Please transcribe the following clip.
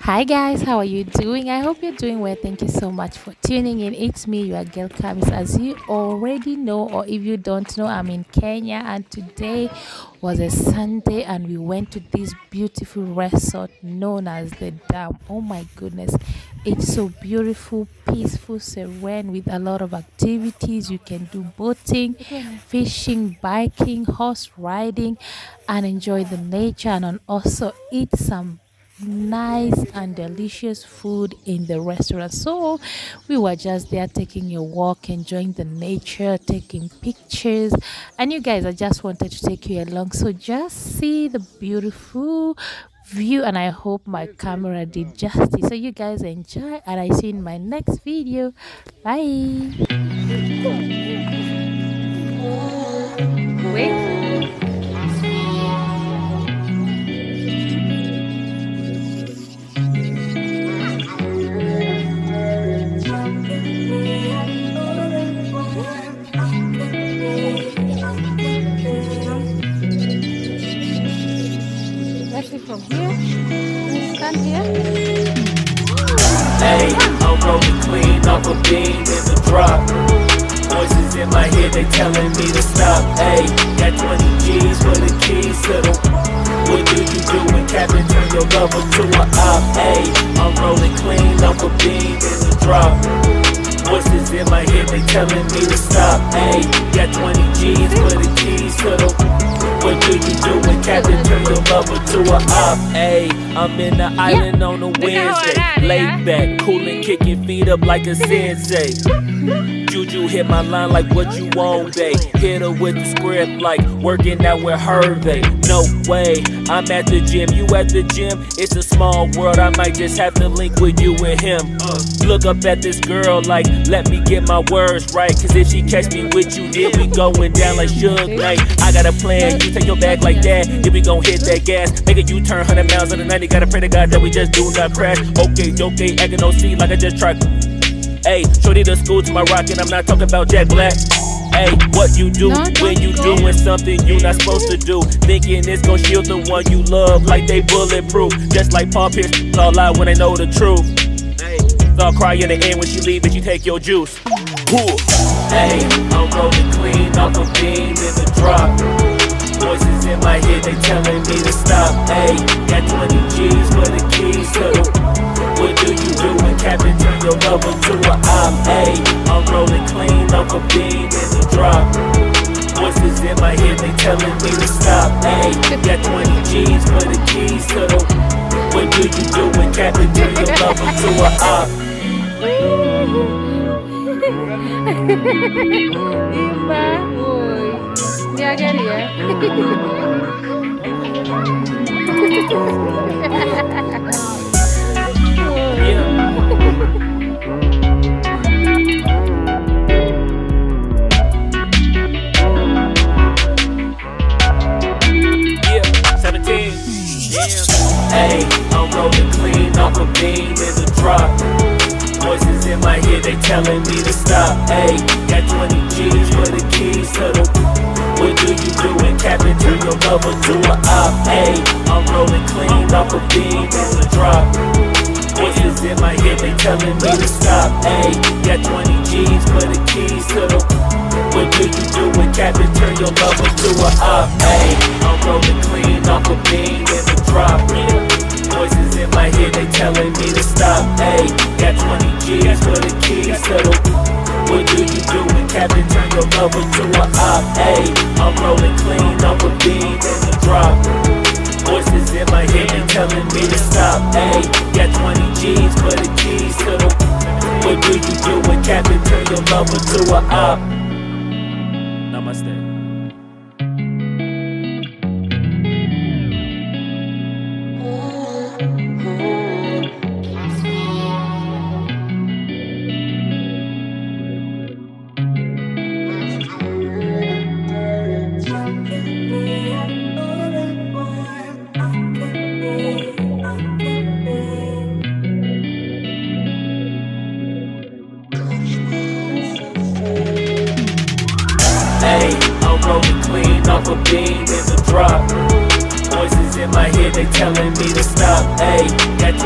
Hi guys, how are you doing? I hope you're doing well. Thank you so much for tuning in. It's me, your girl Kamis. As you already know, or if you don't know, I'm in Kenya, and today was a Sunday, and we went to this beautiful resort known as the Dam. Oh my goodness, it's so beautiful, peaceful, serene with a lot of activities. You can do boating, fishing, biking, horse riding, and enjoy the nature, and also eat some nice and delicious food in the restaurant. So we were just there taking a walk, enjoying the nature, taking pictures. And you guys, I just wanted to take you along. So just see the beautiful view, and I hope my camera did justice. So you guys enjoy, and I see you in my next video. Bye. Wait. Let's see from here. Stand here. Hey, I'm rolling clean off a beam in the drop. Voices in my head, they telling me to stop. Hey, got 20 G's for the keys to the. What do you do when Captain turn your lover to a op? Hey, I'm rolling clean off a beam in the drop. Voices in my head, they telling me to stop. Hey, got 20 G's for the keys to the. What do you do when Captain turn your lover to a op? Hey, I'm in the island on a Wednesday. Laid back, coolin', kicking feet up like a sensei. Juju hit my line like what you want, babe. Hit her with the script like working out with Hervey. No way, I'm at the gym, you at the gym. It's a small world, I might just have to link with you and him. Look up at this girl like, let me get my words right. Cause if she catch me with you, then we going down like Suge Knight. I got a plan, you take your back like that. Then we gon' hit that gas, make it U-turn 100 miles in the 90. Gotta pray to God that we just do not crash. Okay, acting no C like I just tried. Hey, shorty the school to my rocket, I'm not talking about Jack Black. Hey, what you do when you doing something you not supposed to do? Thinking it's gon' shield the one you love like they bulletproof. Just like Paul Pierce, all lie when they know the truth. Hey, I'll cry in the end when she leave and she take your juice. Hey, I'm rolling clean off a beam in the drop. Voices in my head, they telling me to stop. Hey, got 20 G's for the keys to the. What do you do when Captain turn your lover to a op? Hey, I'm rolling clean off a beam in the drop. Voices in my head, they telling me to stop. Hey, got 20 G's for the keys to the. What do you do when Captain turn your lover to a op? Ima, uy. Niagaria. Hey, I'm rolling clean off a beam in the drop. Voices in my head, they telling me to stop. Hey, got 20 G's for the keys to the. What do you do when Captain turn your lover to a op? Hey, I'm rolling clean off a beam in the drop. Voices in my head, they telling me to stop. Hey, got 20 G's for the keys to the. What do you do when Captain turn your lover to a op? Hey, I'm rolling clean off a beam in the drop. Voices in my head, they telling me to stop. Hey, got 20 G's for the keys to the. What do you do when Captain turn your lover to a op? Hey, I'm rolling clean off a beam in the drop. Voices in my head, they telling me to stop. Hey, got 20 G's for the keys to the. What do you do when Captain turn your lover to a op? Namaste. Hey, I'm rolling clean off a beam in the drop. head, they telling me to stop. Hey, got